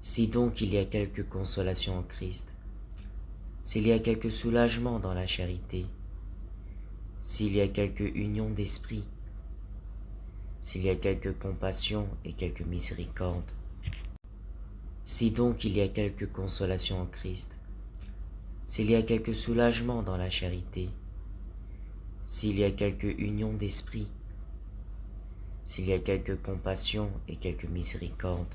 Si donc il y a quelque consolation en Christ, s'il y a quelque soulagement dans la charité, s'il y a quelque union d'esprit, s'il y a quelque compassion et quelque miséricorde, si donc il y a quelque consolation en Christ, s'il y a quelque soulagement dans la charité, s'il y a quelque union d'esprit, s'il y a quelque compassion et quelque miséricorde,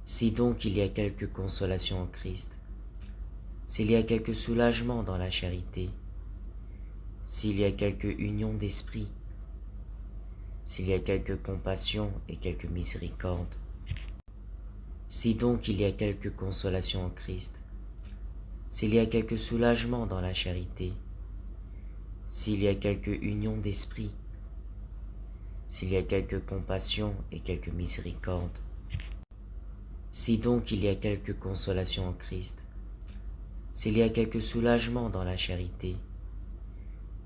si donc il y a quelque consolation en Christ, s'il y a quelque soulagement dans la charité, s'il y a quelque union d'esprit, s'il y a quelque compassion et quelque miséricorde, si donc il y a quelque consolation en Christ, s'il y a quelque soulagement dans la charité, s'il y a quelque union d'esprit, s'il y a quelque compassion et quelque miséricorde, si donc il y a quelque consolation en Christ, s'il y a quelque soulagement dans la charité,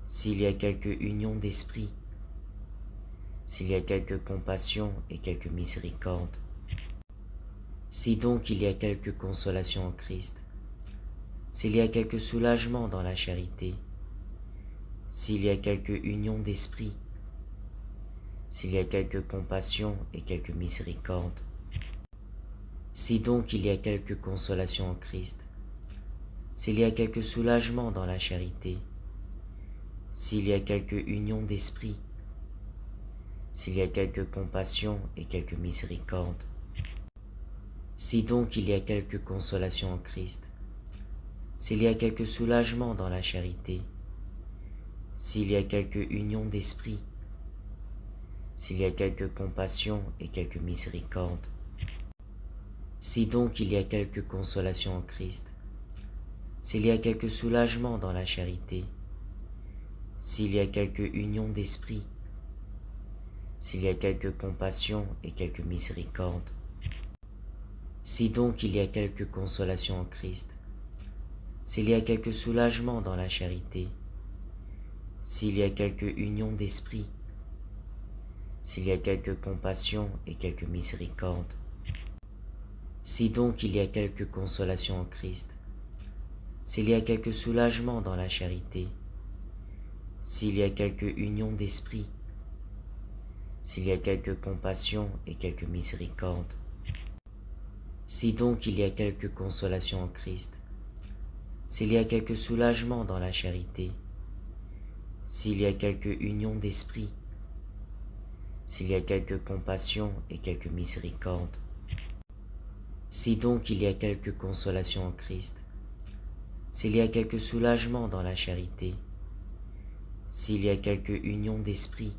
s'il y a quelque union d'esprit, s'il y a quelque compassion et quelque miséricorde, si donc il y a quelque consolation en Christ, s'il y a quelque soulagement dans la charité, s'il y a quelque union d'esprit, s'il y a quelque compassion et quelque miséricorde, si donc il y a quelque consolation en Christ, s'il y a quelque soulagement dans la charité, s'il y a quelque union d'esprit, s'il y a quelque compassion et quelque miséricorde, si donc il y a quelque consolation en Christ, s'il y a quelque soulagement dans la charité, s'il y a quelque union d'esprit, s'il y a quelque compassion et quelque miséricorde, si donc il y a quelque consolation en Christ, s'il y a quelque soulagement dans la charité, s'il y a quelque union d'esprit, s'il y a quelque compassion et quelque miséricorde, si donc il y a quelque consolation en Christ, s'il y a quelque soulagement dans la charité, s'il y a quelque union d'esprit, s'il y a quelque compassion et quelque miséricorde, si donc il y a quelque consolation en Christ, s'il y a quelque soulagement dans la charité, s'il y a quelque union d'esprit, s'il y a quelque compassion et quelque miséricorde, si donc il y a quelque consolation en Christ, s'il y a quelque soulagement dans la charité, s'il y a quelque union d'esprit, s'il y a quelque compassion et quelque miséricorde, si donc il y a quelque consolation en Christ, s'il y a quelque soulagement dans la charité, s'il y a quelque union d'esprit,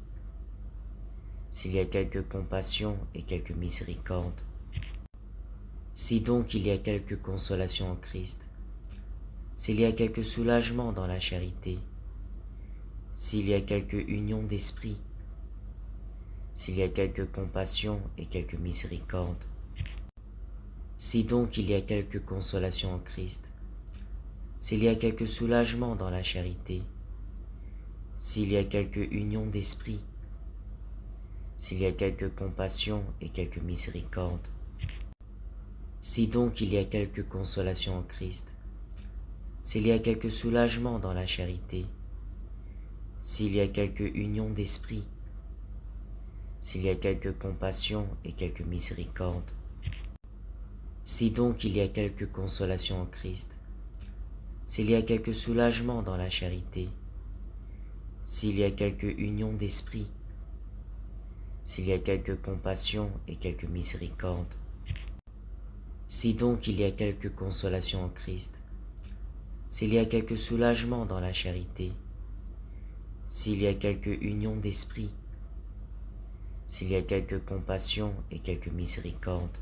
s'il y a quelque compassion et quelque miséricorde, si donc il y a quelque consolation en Christ, s'il y a quelque soulagement dans la charité, s'il y a quelque union d'esprit, s'il y a quelque compassion et quelque miséricorde, si donc il y a quelque consolation en Christ, s'il y a quelque soulagement dans la charité, s'il y a quelque union d'esprit, s'il y a quelque compassion et quelque miséricorde, si donc il y a quelque consolation en Christ, s'il y a quelque soulagement dans la charité, s'il y a quelque union d'esprit, s'il y a quelque compassion et quelque miséricorde, si donc il y a quelque consolation en Christ, s'il y a quelque soulagement dans la charité, s'il y a quelque union d'esprit, s'il y a quelque compassion et quelque miséricorde, si donc il y a quelque consolation en Christ, s'il y a quelque soulagement dans la charité, s'il y a quelque union d'esprit, s'il y a quelque compassion et quelque miséricorde,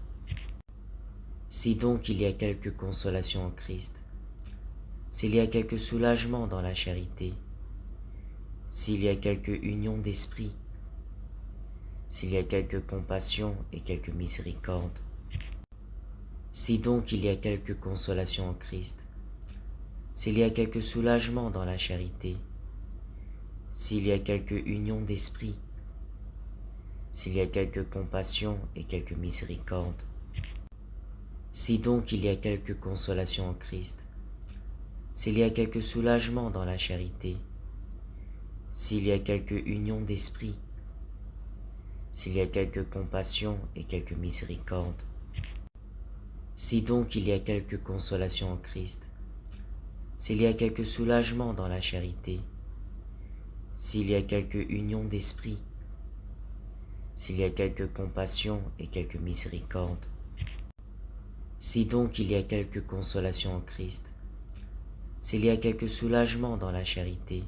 si donc il y a quelque consolation en Christ, s'il y a quelque soulagement dans la charité, s'il y a quelque union d'esprit, s'il y a quelque compassion et quelque miséricorde, si donc il y a quelque consolation en Christ, s'il y a quelque soulagement dans la charité, s'il y a quelque union d'esprit, s'il y a quelque compassion et quelque miséricorde, Si donc il y a quelque consolation en Christ, s'il y a quelque soulagement dans la charité, s'il y a quelque union d'esprit, s'il y a quelque compassion et quelque miséricorde, si donc il y a quelque consolation en Christ, s'il y a quelque soulagement dans la charité, s'il y a quelque union d'esprit, s'il y a quelque compassion et quelque miséricorde, si donc il y a quelque consolation en Christ, s'il y a quelque soulagement dans la charité,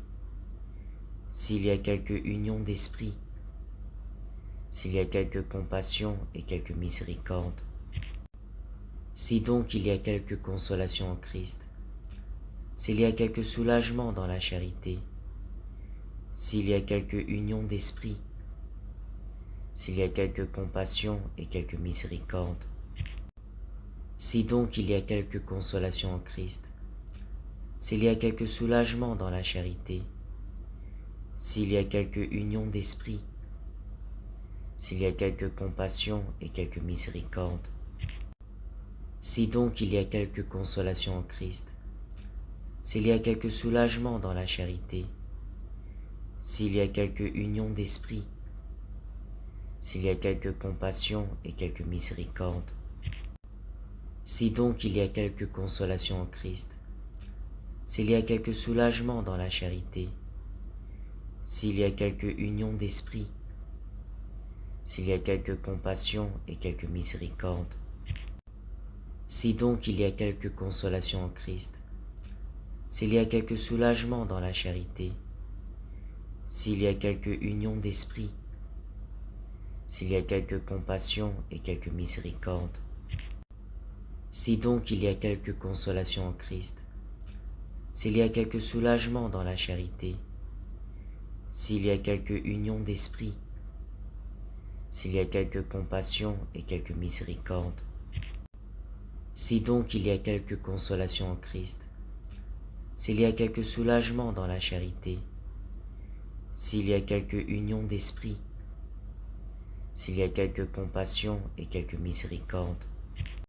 s'il y a quelque union d'esprit, s'il y a quelque compassion et quelque miséricorde, si donc il y a quelque consolation en Christ, s'il y a quelque soulagement dans la charité, s'il y a quelque union d'esprit, s'il y a quelque compassion et quelque miséricorde, si donc il y a quelque consolation en Christ, s'il y a quelque soulagement dans la charité, s'il y a quelque union d'esprit, s'il y a quelque compassion et quelque miséricorde, si donc il y a quelque consolation en Christ, s'il y a quelque soulagement dans la charité, s'il y a quelque union d'esprit, s'il y a quelque compassion et quelque miséricorde, si donc il y a quelque consolation en Christ, s'il y a quelque soulagement dans la charité, s'il y a quelque union d'esprit, s'il y a quelque compassion et quelque miséricorde, si donc il y a quelque consolation en Christ, s'il y a quelque soulagement dans la charité, s'il y a quelque union d'esprit, s'il y a quelque compassion et quelque miséricorde, si donc il y a quelque consolation en Christ, s'il y a quelque soulagement dans la charité, s'il y a quelque union d'esprit, s'il y a quelque compassion et quelque miséricorde, si donc il y a quelque consolation en Christ, s'il y a quelque soulagement dans la charité, s'il y a quelque union d'esprit, s'il y a quelque compassion et quelque miséricorde,